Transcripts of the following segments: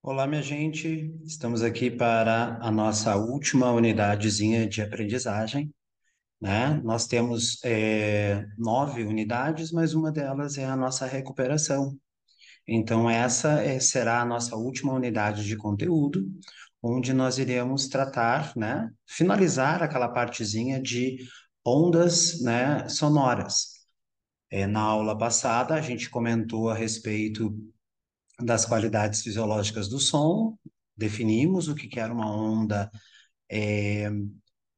Olá, minha gente. Estamos aqui para a nossa última unidadezinha de aprendizagem, né? Nós temos 9 unidades, mas uma delas é a nossa recuperação. Então, essa será a nossa última unidade de conteúdo, onde nós iremos tratar, né? Finalizar aquela partezinha de ondas, né, sonoras. Na aula passada, a gente comentou a respeito das qualidades fisiológicas do som, definimos o que que era uma onda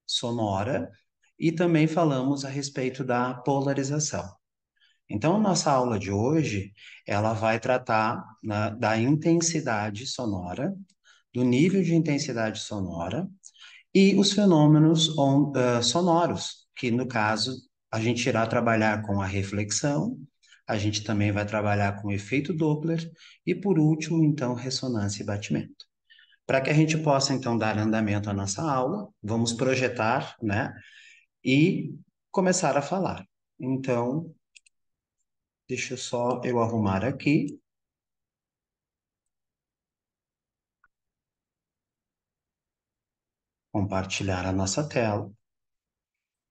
sonora e também falamos a respeito da polarização. Então, a nossa aula de hoje, ela vai tratar, né, da intensidade sonora, do nível de intensidade sonora e os fenômenos sonoros, que no caso a gente irá trabalhar com a reflexão, a gente também vai trabalhar com o efeito Doppler e por último, então, ressonância e batimento. Para que a gente possa então dar andamento à nossa aula, vamos projetar, né, e começar a falar. Então, deixa só eu arrumar aqui, compartilhar a nossa tela.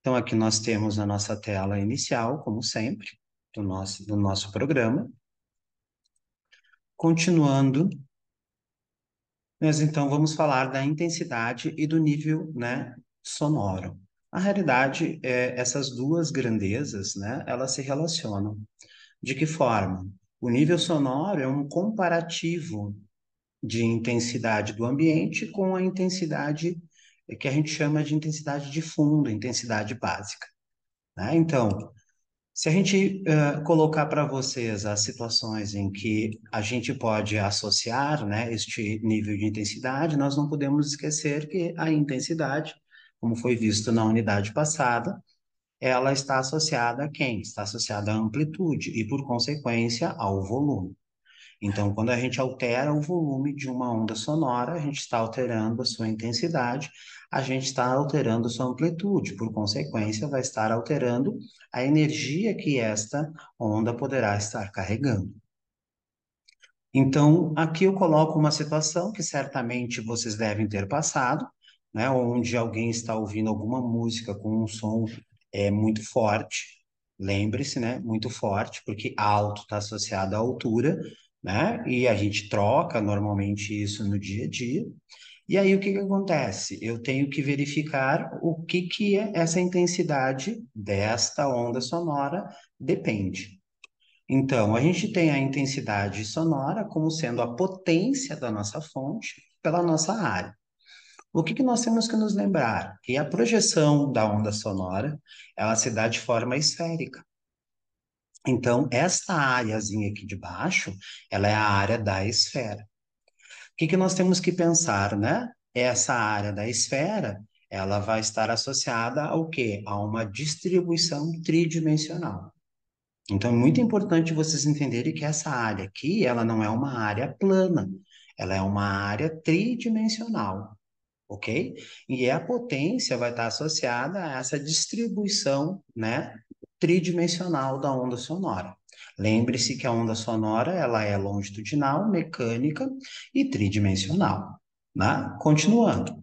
Então, aqui nós temos a nossa tela inicial, como sempre, do nosso programa. Continuando, nós então vamos falar da intensidade e do nível, né, sonoro. Na realidade, essas duas grandezas, né, elas se relacionam. De que forma? O nível sonoro é um comparativo de intensidade do ambiente com a intensidade que a gente chama de intensidade de fundo, intensidade básica, né? Então, se a gente colocar para vocês as situações em que a gente pode associar, né, este nível de intensidade, nós não podemos esquecer que a intensidade, como foi visto na unidade passada, ela está associada a quem? Está associada à amplitude e, por consequência, ao volume. Então, quando a gente altera o volume de uma onda sonora, a gente está alterando a sua intensidade, a gente está alterando a sua amplitude, por consequência, vai estar alterando a energia que esta onda poderá estar carregando. Então, aqui eu coloco uma situação que certamente vocês devem ter passado, né, onde alguém está ouvindo alguma música com um som muito forte. Lembre-se, né, muito forte, porque alto está associado à altura, né, e a gente troca normalmente isso no dia a dia. E aí o que que acontece? Eu tenho que verificar o que que é essa intensidade desta onda sonora depende. Então, a gente tem a intensidade sonora como sendo a potência da nossa fonte pela nossa área. O que que nós temos que nos lembrar? Que a projeção da onda sonora, ela se dá de forma esférica. Então, esta áreazinha aqui de baixo, ela é a área da esfera. O que que nós temos que pensar, né? Essa área da esfera, ela vai estar associada ao quê? A uma distribuição tridimensional. Então, é muito importante vocês entenderem que essa área aqui, ela não é uma área plana, ela é uma área tridimensional, ok? E a potência vai estar associada a essa distribuição, né, tridimensional da onda sonora. Lembre-se que a onda sonora, ela é longitudinal, mecânica e tridimensional, né? Continuando.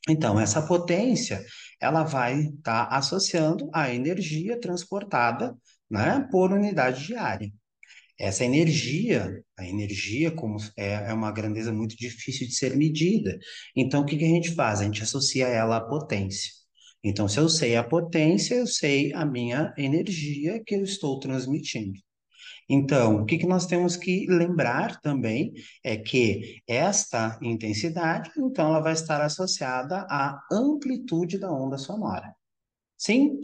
Então, essa potência, ela vai estar associando a energia transportada, né, por unidade de área. Essa energia, a energia como é uma grandeza muito difícil de ser medida. Então, o que que a gente faz? A gente associa ela à potência. Então, se eu sei a potência, eu sei a minha energia que eu estou transmitindo. Então, o que que nós temos que lembrar também é que esta intensidade, então, ela vai estar associada à amplitude da onda sonora. Sim,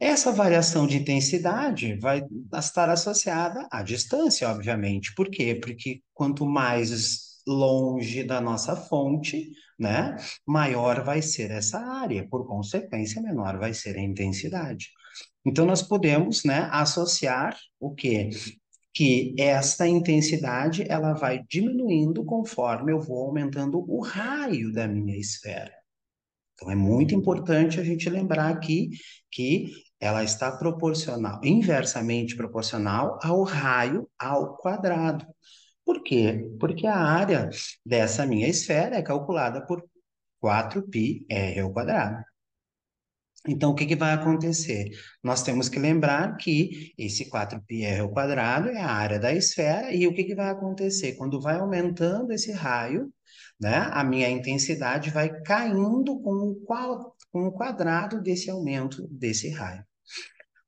essa variação de intensidade vai estar associada à distância, obviamente. Por quê? Porque quanto mais longe da nossa fonte, né, maior vai ser essa área, por consequência, menor vai ser a intensidade. Então, nós podemos, né, associar o quê? Que esta intensidade ela vai diminuindo conforme eu vou aumentando o raio da minha esfera. Então, é muito importante a gente lembrar aqui que ela está proporcional, inversamente proporcional ao raio ao quadrado. Por quê? Porque a área dessa minha esfera é calculada por 4πr ao quadrado. Então, o que que vai acontecer? Nós temos que lembrar que esse 4πr ao quadrado é a área da esfera, e o que que vai acontecer? Quando vai aumentando esse raio, né, a minha intensidade vai caindo com o quadrado desse aumento desse raio.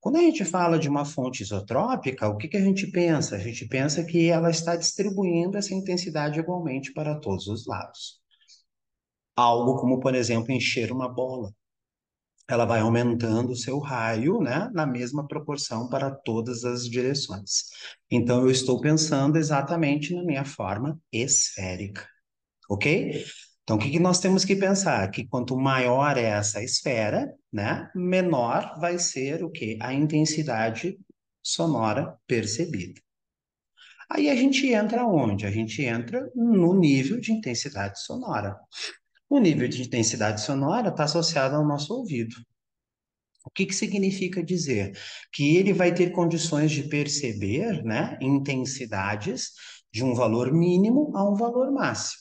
Quando a gente fala de uma fonte isotrópica, o que que a gente pensa? A gente pensa que ela está distribuindo essa intensidade igualmente para todos os lados. Algo como, por exemplo, encher uma bola. Ela vai aumentando o seu raio, né, na mesma proporção para todas as direções. Então, eu estou pensando exatamente na minha forma esférica, ok? Então, o que que nós temos que pensar? Que quanto maior é essa esfera, né, menor vai ser o quê? A intensidade sonora percebida. Aí a gente entra onde? A gente entra no nível de intensidade sonora. O nível de intensidade sonora está associado ao nosso ouvido. O que que significa dizer? Que ele vai ter condições de perceber, né, intensidades de um valor mínimo a um valor máximo.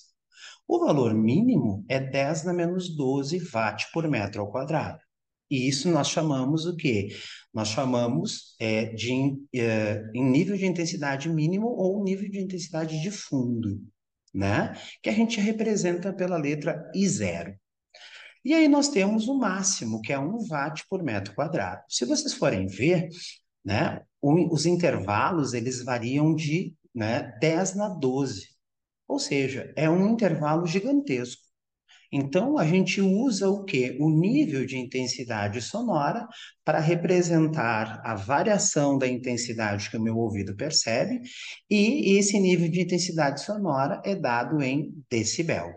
O valor mínimo é 10 na menos 12 watt por metro ao quadrado. E isso nós chamamos o quê? Nós chamamos em nível de intensidade mínimo ou nível de intensidade de fundo, né? Que a gente representa pela letra I0. E aí nós temos o máximo, que é 1 watt por metro quadrado. Se vocês forem ver, né, os intervalos, eles variam de, né, 10 na 12. Ou seja, é um intervalo gigantesco. Então, a gente usa o quê? O nível de intensidade sonora para representar a variação da intensidade que o meu ouvido percebe, e esse nível de intensidade sonora é dado em decibel.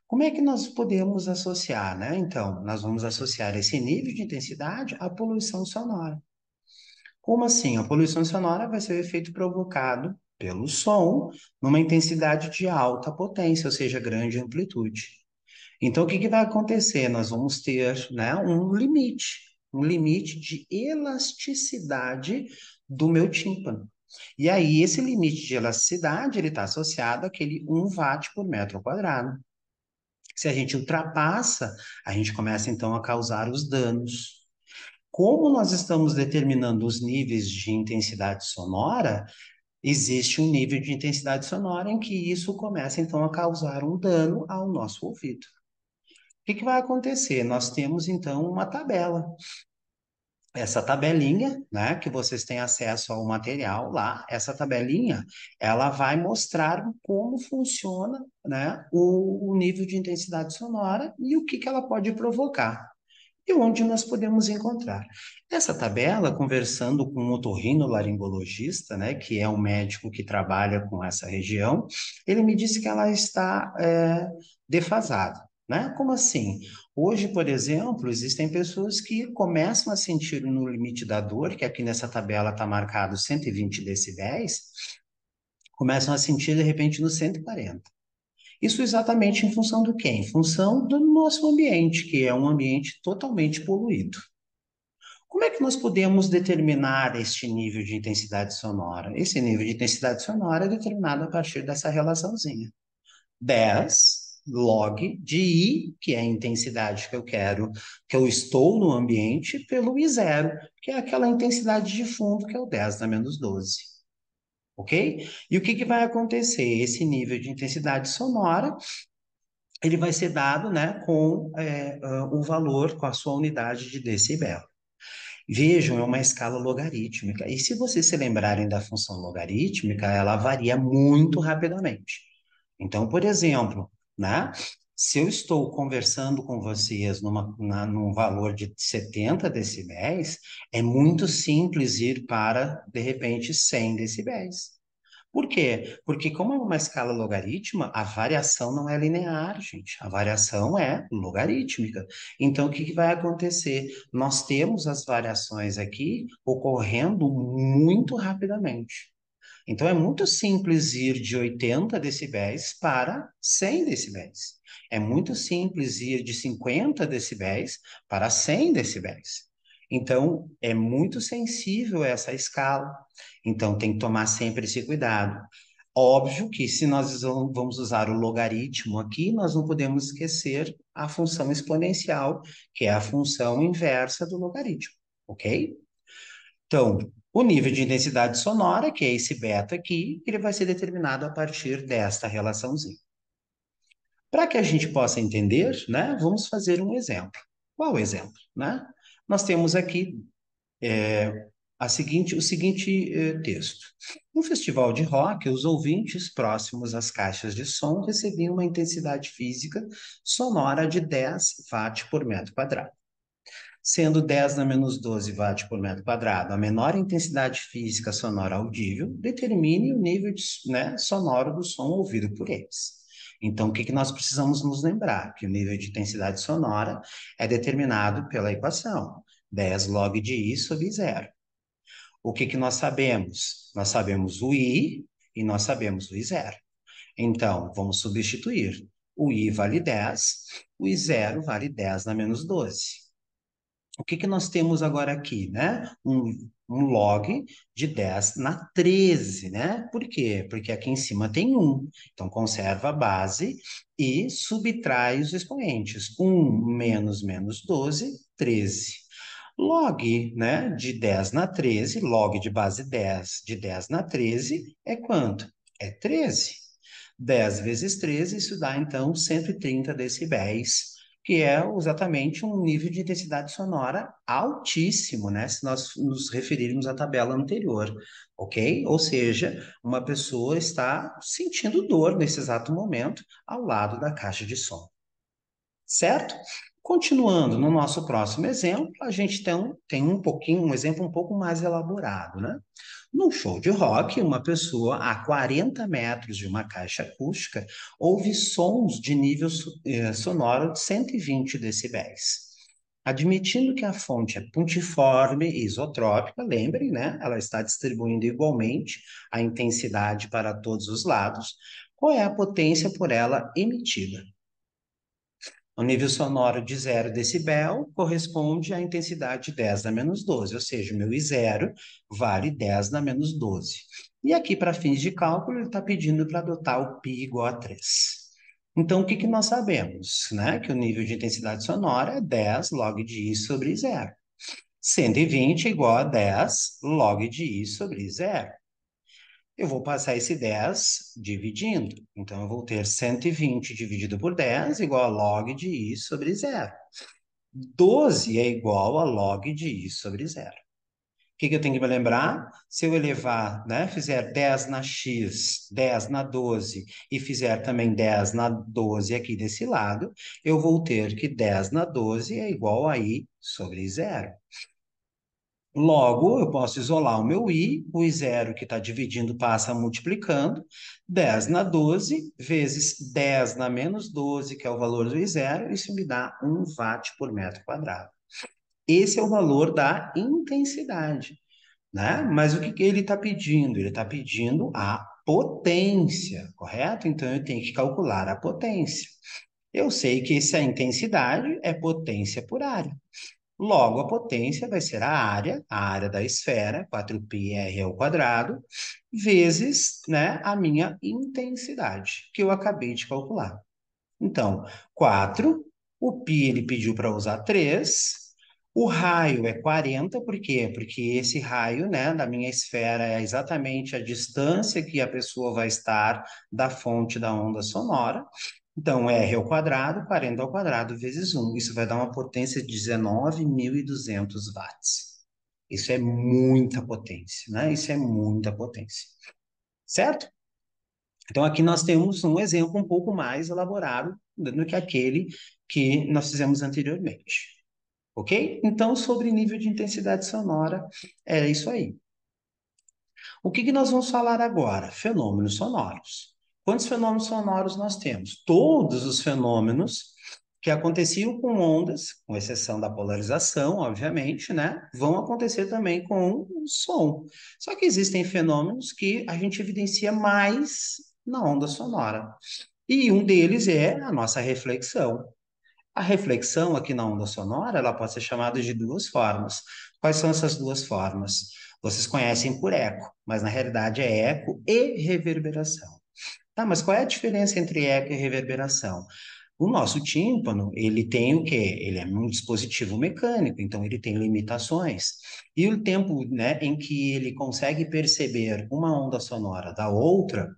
Como é que nós podemos associar, né? Então, nós vamos associar esse nível de intensidade à poluição sonora. Como assim? A poluição sonora vai ser o efeito provocado pelo som numa intensidade de alta potência, ou seja, grande amplitude. Então, o que que vai acontecer? Nós vamos ter, né, um limite de elasticidade do meu tímpano. E aí, esse limite de elasticidade, ele está associado àquele 1 watt por metro quadrado. Se a gente ultrapassa, a gente começa então a causar os danos. Como nós estamos determinando os níveis de intensidade sonora, existe um nível de intensidade sonora em que isso começa então a causar um dano ao nosso ouvido. O que que vai acontecer? Nós temos então uma tabela. Essa tabelinha, né, que vocês têm acesso ao material lá, essa tabelinha, ela vai mostrar como funciona, né, o nível de intensidade sonora e o que que ela pode provocar e onde nós podemos encontrar. Essa tabela, conversando com um otorrinolaringologista, né, que é um médico que trabalha com essa região, ele me disse que ela está defasada. Né? Como assim? Hoje, por exemplo, existem pessoas que começam a sentir no limite da dor, que aqui nessa tabela está marcado 120 decibéis, começam a sentir de repente no 140. Isso exatamente em função do quê? Em função do nosso ambiente, que é um ambiente totalmente poluído. Como é que nós podemos determinar este nível de intensidade sonora? Esse nível de intensidade sonora é determinado a partir dessa relaçãozinha. 10 log de I, que é a intensidade que eu quero, que eu estou no ambiente, pelo I0, que é aquela intensidade de fundo, que é o 10 na menos 12. Ok? E o que que vai acontecer? Esse nível de intensidade sonora ele vai ser dado, né, com o valor, com a sua unidade de decibel. Vejam, é uma escala logarítmica. E se vocês se lembrarem da função logarítmica, ela varia muito rapidamente. Então, por exemplo, né, se eu estou conversando com vocês num valor de 70 decibéis, é muito simples ir para, de repente, 100 decibéis. Por quê? Porque como é uma escala logarítmica, a variação não é linear, gente. A variação é logarítmica. Então, o que que vai acontecer? Nós temos as variações aqui ocorrendo muito rapidamente. Então, é muito simples ir de 80 decibéis para 100 decibéis. É muito simples ir de 50 decibéis para 100 decibéis. Então, é muito sensível essa escala. Então, tem que tomar sempre esse cuidado. Óbvio que se nós vamos usar o logaritmo aqui, nós não podemos esquecer a função exponencial, que é a função inversa do logaritmo, ok? Então, o nível de intensidade sonora, que é esse beta aqui, ele vai ser determinado a partir desta relaçãozinha. Para que a gente possa entender, né, vamos fazer um exemplo. Qual o exemplo, né? Nós temos aqui o seguinte texto. No festival de rock, os ouvintes próximos às caixas de som recebiam uma intensidade física sonora de 10 watts por metro quadrado. Sendo 10 na menos 12 watts por metro quadrado a menor intensidade física sonora audível, determine o nível né, sonoro do som ouvido por eles. Então, o que nós precisamos nos lembrar? Que o nível de intensidade sonora é determinado pela equação 10 log de I sobre zero. O que nós sabemos? Nós sabemos o I e nós sabemos o I zero. Então, vamos substituir. O I vale 10, o I zero vale 10 na menos 12. O que nós temos agora aqui, né? Um log de 10 na 13, né? Por quê? Porque aqui em cima tem 1. Então, conserva a base e subtrai os expoentes. 1 menos 12, 13. Log, né, de 10 na 13, log de base 10 de 10 na 13 é quanto? É 13. 10 vezes 13, isso dá, então, 130 decibéis, que é exatamente um nível de intensidade sonora altíssimo, né? Se nós nos referirmos à tabela anterior, ok? Ou seja, uma pessoa está sentindo dor nesse exato momento ao lado da caixa de som, certo? Continuando no nosso próximo exemplo, a gente tem um exemplo um pouco mais elaborado, né? Num show de rock, uma pessoa a 40 metros de uma caixa acústica ouve sons de nível sonoro de 120 decibéis. Admitindo que a fonte é pontiforme e isotrópica, lembrem, né? Ela está distribuindo igualmente a intensidade para todos os lados. Qual é a potência por ela emitida? O nível sonoro de 0 decibel corresponde à intensidade 10 na menos 12, ou seja, o meu I0 vale 10 na menos 12. E aqui, para fins de cálculo, ele está pedindo para adotar o π igual a 3. Então, o que nós sabemos? Né? Que o nível de intensidade sonora é 10 log de I sobre zero. 120 é igual a 10 log de I sobre zero. Eu vou passar esse 10 dividindo. Então, eu vou ter 120 dividido por 10 igual a log de I sobre zero. 12 é igual a log de I sobre zero. O que eu tenho que me lembrar? Se eu elevar, né, fizer 10 na x, 10 na 12 e fizer também 10 na 12 aqui desse lado, eu vou ter que 10 na 12 é igual a I sobre zero. Logo, eu posso isolar o meu I, o I0 que está dividindo passa multiplicando, 10 na 12 vezes 10 na menos 12, que é o valor do I0, isso me dá 1 watt por metro quadrado. Esse é o valor da intensidade, né? Mas o que ele está pedindo? Ele está pedindo a potência, correto? Então, eu tenho que calcular a potência. Eu sei que essa intensidade é potência por área. Logo, a potência vai ser a área da esfera, 4πr ao quadrado, vezes, né, a minha intensidade, que eu acabei de calcular. Então, 4, o π ele pediu para usar 3, o raio é 40, por quê? Porque esse raio, né, da minha esfera é exatamente a distância que a pessoa vai estar da fonte da onda sonora. Então, R ao quadrado, 40 ao quadrado, vezes 1. Isso vai dar uma potência de 19.200 watts. Isso é muita potência, né? Isso é muita potência. Certo? Então, aqui nós temos um exemplo um pouco mais elaborado do que aquele que nós fizemos anteriormente. Ok? Então, sobre nível de intensidade sonora, é isso aí. O que nós vamos falar agora? Fenômenos sonoros. Quantos fenômenos sonoros nós temos? Todos os fenômenos que aconteciam com ondas, com exceção da polarização, obviamente, né? Vão acontecer também com o som. Só que existem fenômenos que a gente evidencia mais na onda sonora. E um deles é a nossa reflexão. A reflexão aqui na onda sonora, ela pode ser chamada de duas formas. Quais são essas duas formas? Vocês conhecem por eco, mas na realidade é eco e reverberação. Tá, mas qual é a diferença entre eco e reverberação? O nosso tímpano, ele tem o quê? Ele é um dispositivo mecânico, então ele tem limitações. E o tempo, né, em que ele consegue perceber uma onda sonora da outra,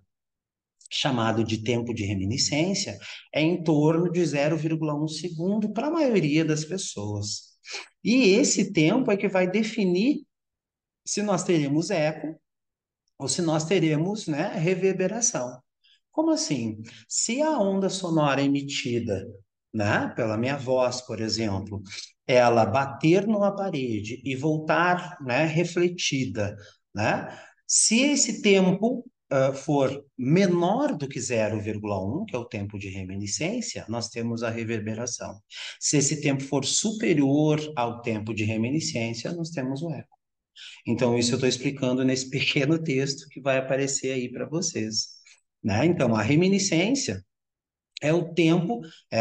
chamado de tempo de reminiscência, é em torno de 0,1 segundo para a maioria das pessoas. E esse tempo é que vai definir se nós teremos eco ou se nós teremos, né, reverberação. Como assim? Se a onda sonora emitida, né, pela minha voz, por exemplo, ela bater numa parede e voltar, né, refletida, né? Se esse tempo for menor do que 0,1, que é o tempo de reminiscência, nós temos a reverberação. Se esse tempo for superior ao tempo de reminiscência, nós temos o eco. Então, isso eu estou explicando nesse pequeno texto que vai aparecer aí para vocês. Né? Então, a reminiscência é o tempo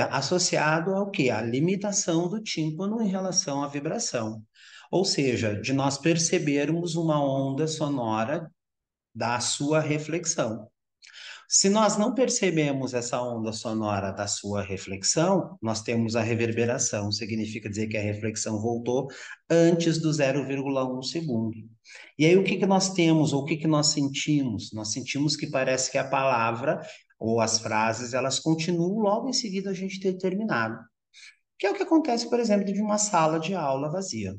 associado ao quê? À limitação do tímpano em relação à vibração. Ou seja, de nós percebermos uma onda sonora da sua reflexão. Se nós não percebemos essa onda sonora da sua reflexão, nós temos a reverberação, significa dizer que a reflexão voltou antes do 0,1 segundo. E aí o que que nós temos, ou o que que nós sentimos? Nós sentimos que parece que a palavra ou as frases, elas continuam logo em seguida a gente ter terminado. Que é o que acontece, por exemplo, de uma sala de aula vazia.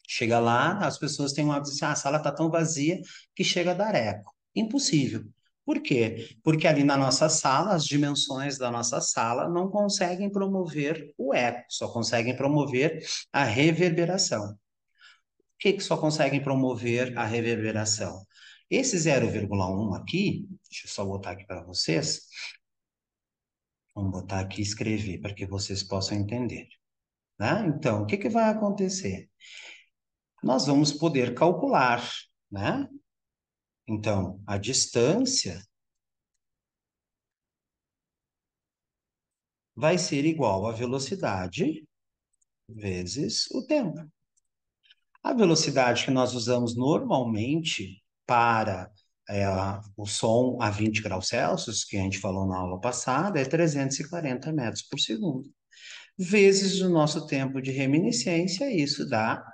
Chega lá, as pessoas têm um hábito de dizer, ah, a sala está tão vazia que chega a dar eco. Impossível. Por quê? Porque ali na nossa sala, as dimensões da nossa sala não conseguem promover o eco, só conseguem promover a reverberação. O que que só conseguem promover a reverberação? Esse 0,1 aqui, deixa eu só botar aqui para vocês, vamos botar aqui e escrever para que vocês possam entender. Né? Então, o que que vai acontecer? Nós vamos poder calcular, né? Então, a distância vai ser igual à velocidade vezes o tempo. A velocidade que nós usamos normalmente para o som a 20 graus Celsius, que a gente falou na aula passada, é 340 metros por segundo. Vezes o nosso tempo de reminiscência, isso dá,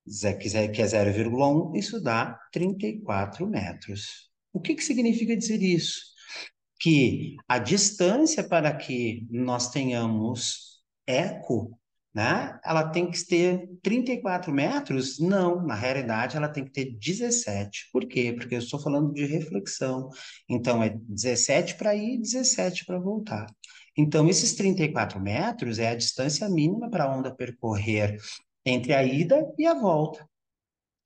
que é 0,1, isso dá 34 metros. O que que significa dizer isso? Que a distância para que nós tenhamos eco, né? Ela tem que ter 34 metros? Não, na realidade ela tem que ter 17. Por quê? Porque eu estou falando de reflexão. Então é 17 para ir, 17 para voltar. Então esses 34 metros é a distância mínima para a onda percorrer entre a ida e a volta.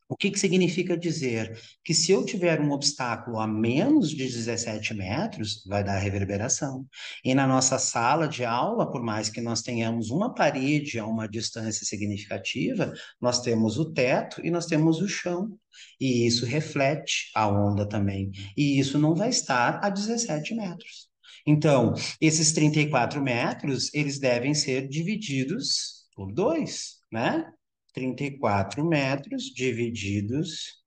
O que que significa dizer? Que se eu tiver um obstáculo a menos de 17 metros, vai dar reverberação. E na nossa sala de aula, por mais que nós tenhamos uma parede a uma distância significativa, nós temos o teto e nós temos o chão. E isso reflete a onda também. E isso não vai estar a 17 metros. Então, esses 34 metros, eles devem ser divididos por dois, né? 34 metros divididos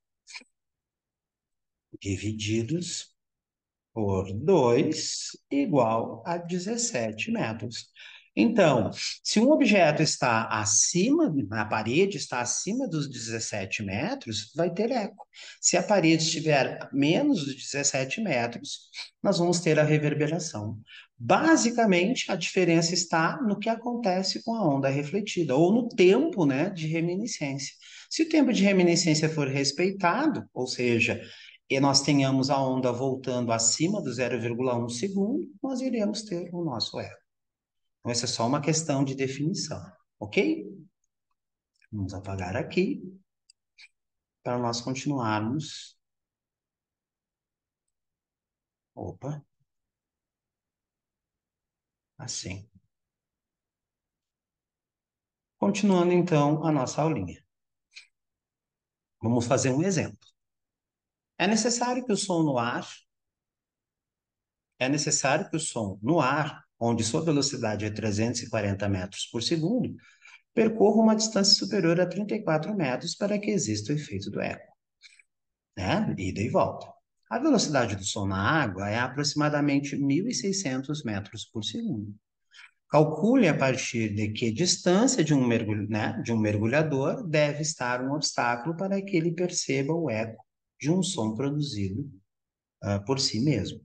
por 2 igual a 17 metros. Então, se um objeto está acima, a parede está acima dos 17 metros, vai ter eco. Se a parede estiver menos dos 17 metros, nós vamos ter a reverberação. Basicamente, a diferença está no que acontece com a onda refletida, ou no tempo, né, de reminiscência. Se o tempo de reminiscência for respeitado, ou seja, e nós tenhamos a onda voltando acima do 0,1 segundo, nós iremos ter o nosso eco. Então, essa é só uma questão de definição, ok? Vamos apagar aqui para nós continuarmos. Opa, assim. Continuando então a nossa aulinha. Vamos fazer um exemplo. É necessário que o som no ar, é necessário que o som no ar, onde sua velocidade é 340 metros por segundo, percorra uma distância superior a 34 metros para que exista o efeito do eco, né? Ida e volta. A velocidade do som na água é aproximadamente 1.600 metros por segundo. Calcule a partir de que distância de de um mergulhador deve estar um obstáculo para que ele perceba o eco de um som produzido por si mesmo.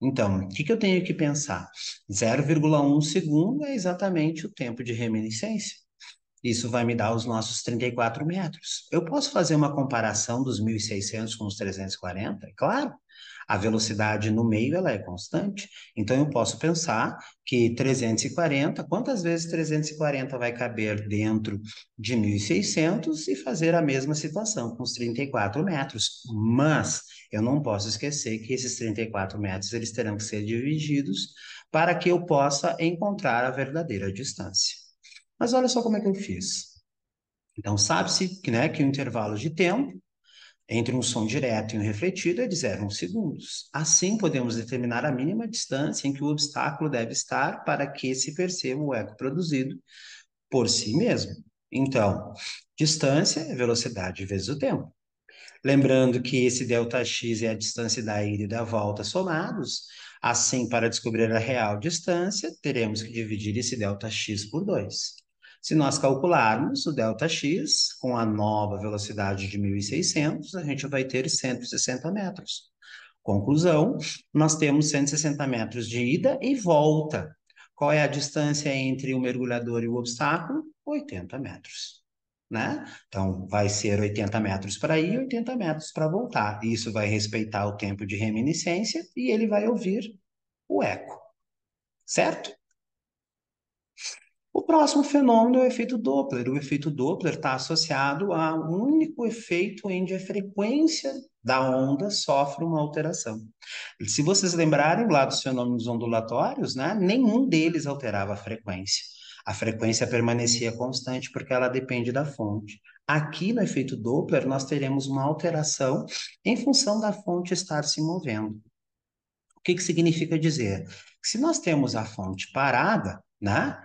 Então, o que eu tenho que pensar? 0,1 segundo é exatamente o tempo de reminiscência. Isso vai me dar os nossos 34 metros. Eu posso fazer uma comparação dos 1.600 com os 340? Claro, a velocidade no meio ela é constante. Então eu posso pensar que 340, quantas vezes 340 vai caber dentro de 1.600 e fazer a mesma situação com os 34 metros. Mas eu não posso esquecer que esses 34 metros eles terão que ser divididos para que eu possa encontrar a verdadeira distância. Mas olha só como é que eu fiz. Então, sabe-se que, né, que o intervalo de tempo entre um som direto e um refletido é de 0,1 segundos. Assim, podemos determinar a mínima distância em que o obstáculo deve estar para que se perceba o eco produzido por si mesmo. Então, distância é velocidade vezes o tempo. Lembrando que esse ΔX é a distância da ida e da volta somados. Assim, para descobrir a real distância, teremos que dividir esse ΔX por 2. Se nós calcularmos o ΔX com a nova velocidade de 1.600, a gente vai ter 160 metros. Conclusão, nós temos 160 metros de ida e volta. Qual é a distância entre o mergulhador e o obstáculo? 80 metros, né? Então, vai ser 80 metros para ir e 80 metros para voltar. Isso vai respeitar o tempo de reminiscência e ele vai ouvir o eco, certo? O próximo fenômeno é o efeito Doppler. O efeito Doppler está associado a um único efeito onde a frequência da onda sofre uma alteração. Se vocês lembrarem lá dos fenômenos ondulatórios, né, nenhum deles alterava a frequência. A frequência permanecia constante porque ela depende da fonte. Aqui no efeito Doppler, nós teremos uma alteração em função da fonte estar se movendo. O que significa dizer? Que se nós temos a fonte parada, né,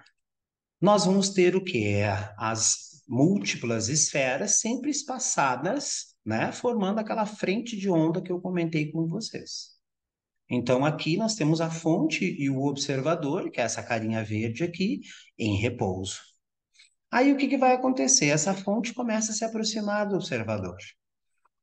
nós vamos ter o quê? As múltiplas esferas sempre espaçadas, né, formando aquela frente de onda que eu comentei com vocês. Então, aqui nós temos a fonte e o observador, que é essa carinha verde aqui, em repouso. Aí, o que vai acontecer? Essa fonte começa a se aproximar do observador.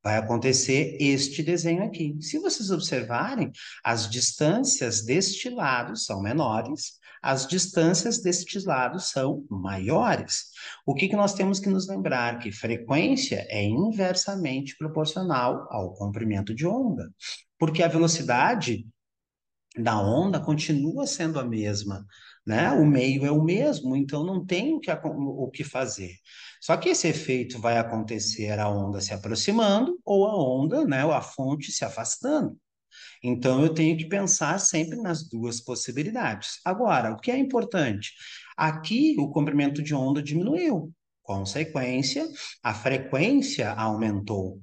Vai acontecer este desenho aqui. Se vocês observarem, as distâncias deste lado são menores, as distâncias destes lados são maiores. O que nós temos que nos lembrar? Que frequência é inversamente proporcional ao comprimento de onda, porque a velocidade da onda continua sendo a mesma, né? O meio é o mesmo, então não tem o que fazer. Só que esse efeito vai acontecer a onda se aproximando ou a onda, né, ou a fonte se afastando. Então eu tenho que pensar sempre nas duas possibilidades. Agora, o que é importante? Aqui o comprimento de onda diminuiu. Consequência, a frequência aumentou.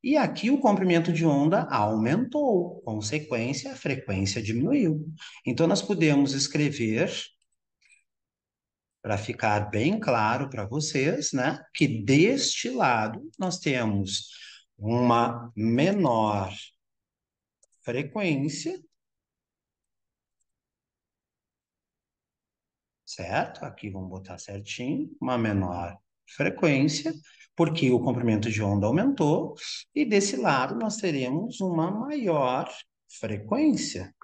E aqui o comprimento de onda aumentou, consequência, a frequência diminuiu. Então, nós podemos escrever, para ficar bem claro para vocês, né, que deste lado nós temos uma menor frequência, certo? Aqui vamos botar certinho, uma menor frequência, porque o comprimento de onda aumentou, e desse lado nós teremos uma maior frequência.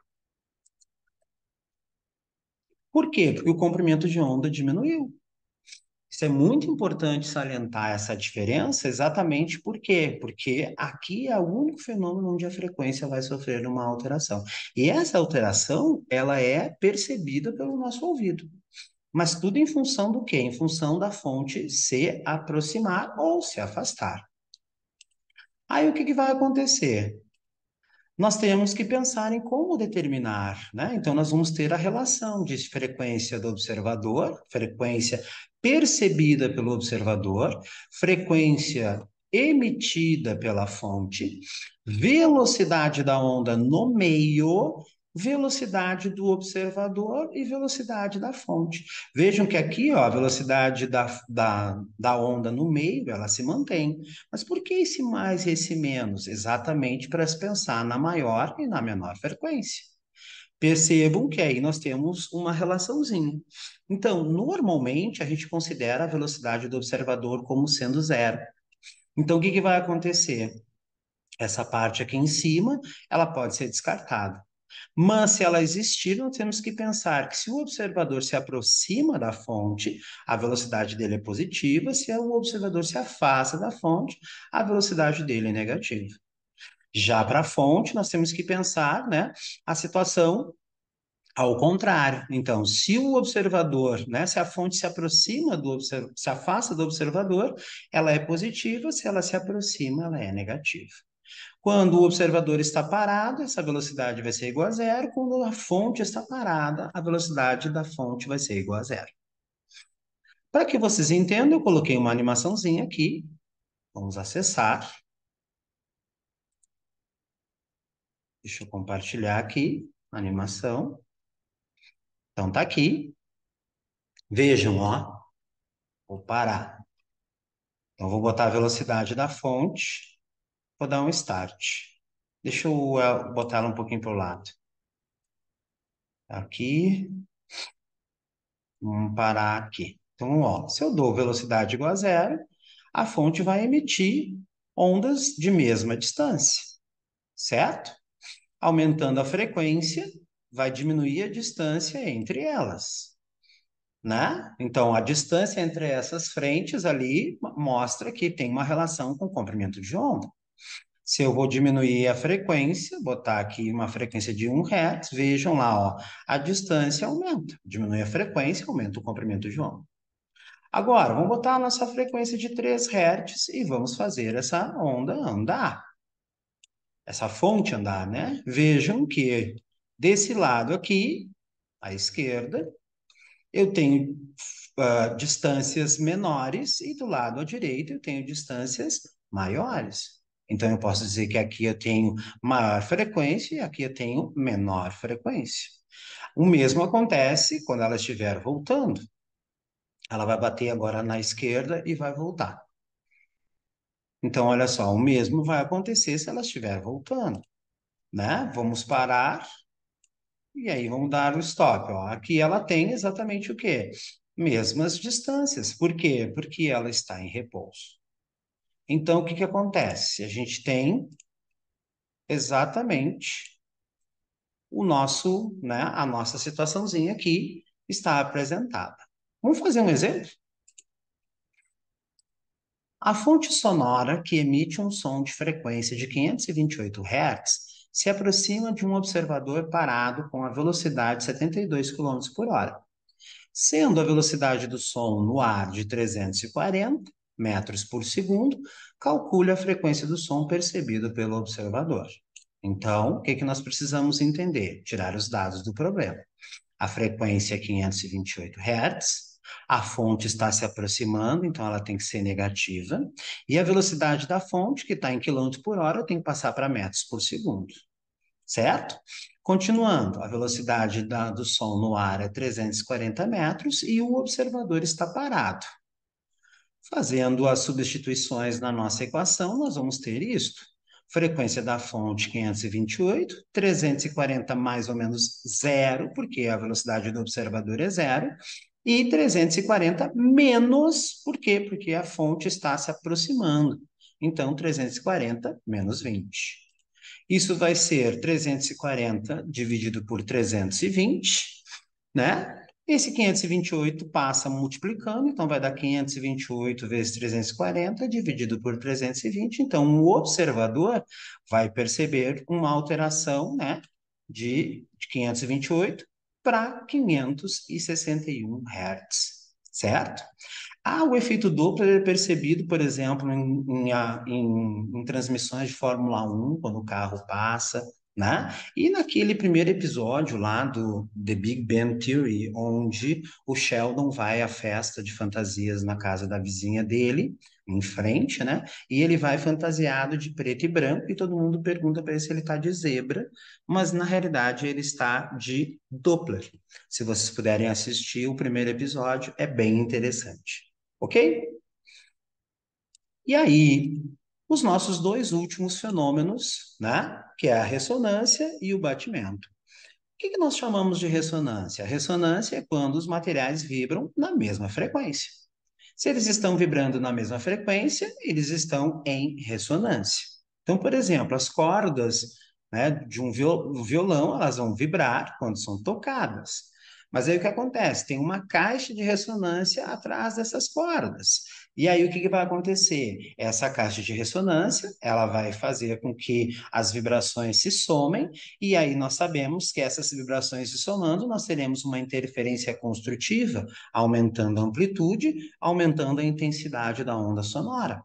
Por quê? Porque o comprimento de onda diminuiu. Isso é muito importante salientar essa diferença, exatamente por quê? Porque aqui é o único fenômeno onde a frequência vai sofrer uma alteração. E essa alteração, ela é percebida pelo nosso ouvido. Mas tudo em função do quê? Em função da fonte se aproximar ou se afastar. Aí o que vai acontecer? Nós temos que pensar em como determinar, né? Então, nós vamos ter a relação de frequência do observador, frequência percebida pelo observador, frequência emitida pela fonte, velocidade da onda no meio velocidade do observador e velocidade da fonte. Vejam que aqui, ó, a velocidade da onda no meio, ela se mantém. Mas por que esse mais e esse menos? Exatamente para se pensar na maior e na menor frequência. Percebam que aí nós temos uma relaçãozinha. Então, normalmente, a gente considera a velocidade do observador como sendo zero. Então, o que que vai acontecer? Essa parte aqui em cima, ela pode ser descartada. Mas se ela existir, nós temos que pensar que se o observador se aproxima da fonte, a velocidade dele é positiva, se o observador se afasta da fonte, a velocidade dele é negativa. Já para a fonte, nós temos que pensar, né, a situação ao contrário. Então, se o observador, né, se a fonte se aproxima se afasta do observador, ela é positiva, se ela se aproxima, ela é negativa. Quando o observador está parado, essa velocidade vai ser igual a zero. Quando a fonte está parada, a velocidade da fonte vai ser igual a zero. Para que vocês entendam, eu coloquei uma animaçãozinha aqui. Vamos acessar. Deixa eu compartilhar aqui a animação. Então, tá aqui. Vejam, ó. Vou parar. Então, vou botar a velocidade da fonte. Vou dar um start. Deixa eu botar ela um pouquinho para o lado. Aqui. Vamos parar aqui. Então, ó, se eu dou velocidade igual a zero, a fonte vai emitir ondas de mesma distância, certo? Aumentando a frequência, vai diminuir a distância entre elas, né? Então, a distância entre essas frentes ali mostra que tem uma relação com o comprimento de onda. Se eu vou diminuir a frequência, botar aqui uma frequência de 1 Hz, vejam lá, ó, a distância aumenta. Diminui a frequência, aumenta o comprimento de onda. Agora, vamos botar a nossa frequência de 3 Hz e vamos fazer essa onda andar, essa fonte andar, né? Vejam que desse lado aqui, à esquerda, eu tenho distâncias menores e do lado à direita eu tenho distâncias maiores. Então, eu posso dizer que aqui eu tenho maior frequência e aqui eu tenho menor frequência. O mesmo acontece quando ela estiver voltando. Ela vai bater agora na esquerda e vai voltar. Então, olha só, o mesmo vai acontecer se ela estiver voltando, né? Vamos parar e aí vamos dar o stop, ó. Aqui ela tem exatamente o quê? Mesmas distâncias. Por quê? Porque ela está em repouso. Então, o que que acontece? A gente tem exatamente o nosso, né, a nossa situaçãozinha aqui está apresentada. Vamos fazer um exemplo? A fonte sonora, que emite um som de frequência de 528 Hz, se aproxima de um observador parado com a velocidade de 72 km por hora. Sendo a velocidade do som no ar de 340 metros por segundo, calcule a frequência do som percebido pelo observador. Então, o que que nós precisamos entender? Tirar os dados do problema. A frequência é 528 Hz, a fonte está se aproximando, então ela tem que ser negativa, e a velocidade da fonte, que está em quilômetros por hora, tem que passar para metros por segundo, certo? Continuando, a velocidade do som no ar é 340 metros e o observador está parado. Fazendo as substituições na nossa equação, nós vamos ter isto. Frequência da fonte 528, 340 mais ou menos zero, porque a velocidade do observador é zero, e 340 menos, por quê? Porque a fonte está se aproximando. Então, 340 menos 20. Isso vai ser 340 dividido por 320, né? Esse 528 passa multiplicando, então vai dar 528 vezes 340 dividido por 320. Então, o observador vai perceber uma alteração, né, de 528 para 561 Hz, certo? Ah, o efeito Doppler é percebido, por exemplo, em transmissões de Fórmula 1, quando o carro passa, né? E naquele primeiro episódio lá do The Big Bang Theory, onde o Sheldon vai à festa de fantasias na casa da vizinha dele, em frente, né? E ele vai fantasiado de preto e branco, e todo mundo pergunta para ele se ele está de zebra, mas na realidade ele está de Doppler. Se vocês puderem assistir o primeiro episódio, é bem interessante. Ok? E aí, os nossos dois últimos fenômenos, né? Que é a ressonância e o batimento. O que que nós chamamos de ressonância? A ressonância é quando os materiais vibram na mesma frequência. Se eles estão vibrando na mesma frequência, eles estão em ressonância. Então, por exemplo, as cordas, né, de um violão, elas vão vibrar quando são tocadas. Mas aí o que acontece? Tem uma caixa de ressonância atrás dessas cordas. E aí o que que vai acontecer? Essa caixa de ressonância, ela vai fazer com que as vibrações se somem, e aí nós sabemos que essas vibrações se somando, nós teremos uma interferência construtiva, aumentando a amplitude, aumentando a intensidade da onda sonora.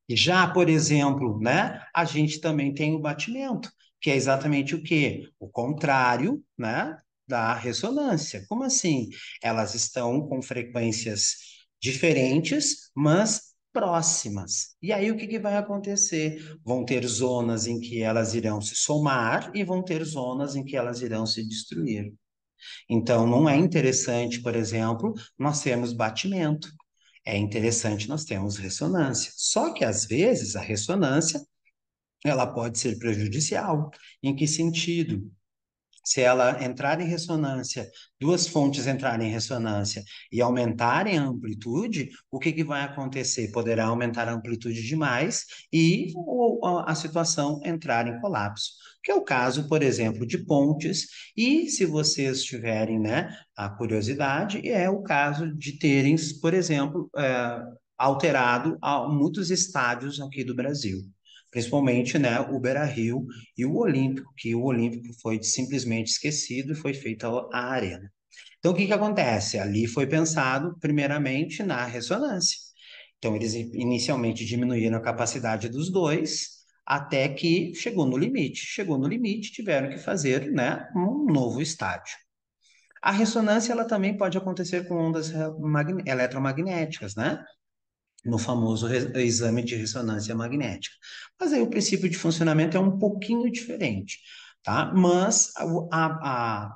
Já, por exemplo, né, a gente também tem o batimento, que é exatamente o quê? O contrário, né, da ressonância. Como assim? Elas estão com frequências diferentes, mas próximas. E aí o que que vai acontecer? Vão ter zonas em que elas irão se somar e vão ter zonas em que elas irão se destruir. Então, não é interessante, por exemplo, nós termos batimento. É interessante nós termos ressonância. Só que, às vezes, a ressonância, ela pode ser prejudicial. Em que sentido? Se ela entrar em ressonância, duas fontes entrarem em ressonância e aumentarem a amplitude, o que que vai acontecer? Poderá aumentar a amplitude demais e a situação entrar em colapso, que é o caso, por exemplo, de pontes, e se vocês tiverem, né, a curiosidade, é o caso de terem, por exemplo, alterado muitos estádios aqui do Brasil. Principalmente, né, o Beira-Rio e o Olímpico, que o Olímpico foi simplesmente esquecido e foi feita a arena. Então, o que que acontece? Ali foi pensado, primeiramente, na ressonância. Então, eles inicialmente diminuíram a capacidade dos dois, até que chegou no limite. Chegou no limite, tiveram que fazer, né, um novo estádio. A ressonância, ela também pode acontecer com ondas eletromagnéticas, né? No famoso exame de ressonância magnética. Mas aí o princípio de funcionamento é um pouquinho diferente, tá? Mas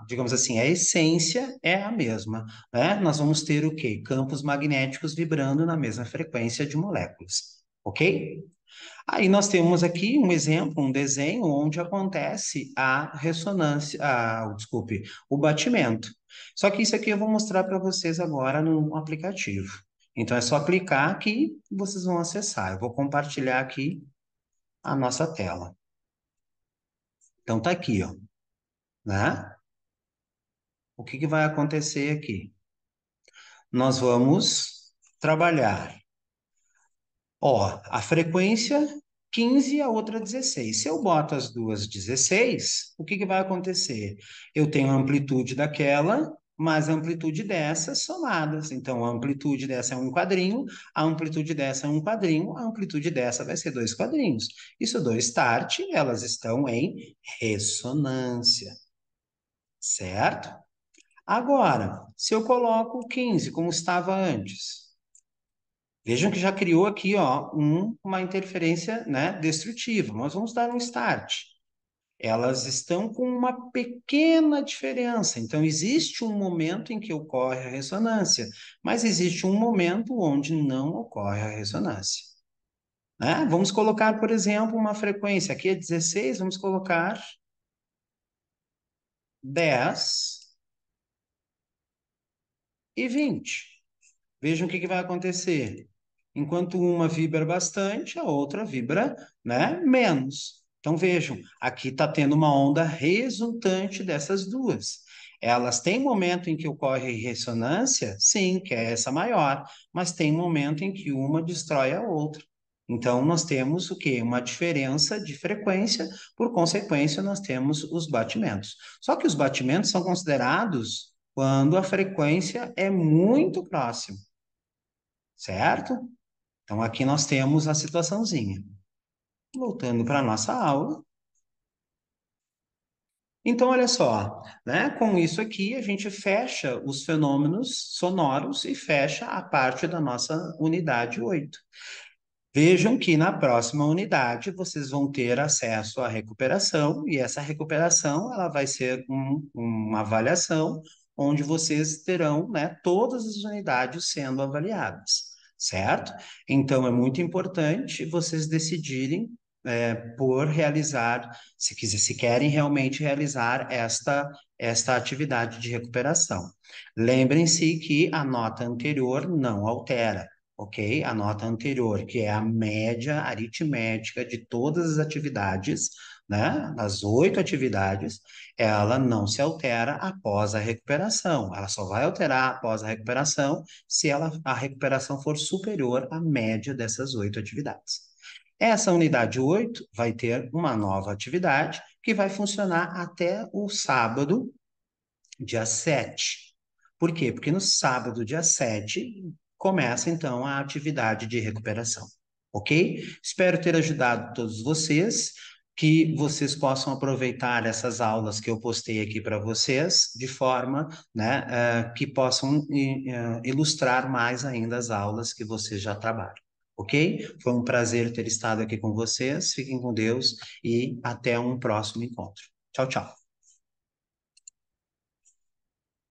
digamos assim, a essência é a mesma, né? Nós vamos ter o quê? Campos magnéticos vibrando na mesma frequência de moléculas, ok? Aí nós temos aqui um exemplo, um desenho onde acontece a ressonância, desculpe, o batimento. Só que isso aqui eu vou mostrar para vocês agora no aplicativo. Então é só clicar aqui e vocês vão acessar. Eu vou compartilhar aqui a nossa tela. Então tá aqui, ó, né? O que que vai acontecer aqui? Nós vamos trabalhar. Ó, a frequência 15 e a outra 16. Se eu boto as duas 16, o que que vai acontecer? Eu tenho a amplitude daquela, mais a amplitude dessas somadas. Então, a amplitude dessa é um quadrinho, a amplitude dessa é um quadrinho, a amplitude dessa vai ser dois quadrinhos. Isso dois start, elas estão em ressonância, certo? Agora, se eu coloco o 15 como estava antes, vejam que já criou aqui, ó, uma interferência, né, destrutiva. Nós vamos dar um start. Elas estão com uma pequena diferença. Então, existe um momento em que ocorre a ressonância, mas existe um momento onde não ocorre a ressonância, né? Vamos colocar, por exemplo, uma frequência. Aqui é 16, vamos colocar 10 e 20. Vejam o que que vai acontecer. Enquanto uma vibra bastante, a outra vibra, né, menos. Então vejam, aqui está tendo uma onda resultante dessas duas. Elas têm momento em que ocorre ressonância, sim, que é essa maior, mas tem momento em que uma destrói a outra. Então nós temos o quê? Uma diferença de frequência, por consequência, nós temos os batimentos. Só que os batimentos são considerados quando a frequência é muito próxima, certo? Então, aqui nós temos a situaçãozinha. Voltando para a nossa aula. Então, olha só, né? Com isso aqui, a gente fecha os fenômenos sonoros e fecha a parte da nossa unidade 8. Vejam que na próxima unidade vocês vão ter acesso à recuperação, e essa recuperação ela vai ser uma avaliação onde vocês terão, né, todas as unidades sendo avaliadas, certo? Então é muito importante vocês decidirem por realizar, se querem realmente realizar esta atividade de recuperação. Lembrem-se que a nota anterior não altera, ok? A nota anterior, que é a média aritmética de todas as atividades, né? Das 8 atividades, ela não se altera após a recuperação. Ela só vai alterar após a recuperação se a recuperação for superior à média dessas 8 atividades. Essa unidade 8 vai ter uma nova atividade que vai funcionar até o sábado, dia 7. Por quê? Porque no sábado, dia 7, começa então a atividade de recuperação. Ok? Espero ter ajudado todos vocês, que vocês possam aproveitar essas aulas que eu postei aqui para vocês, de forma, né, que possam ilustrar mais ainda as aulas que vocês já trabalham. Ok? Foi um prazer ter estado aqui com vocês. Fiquem com Deus e até um próximo encontro. Tchau, tchau.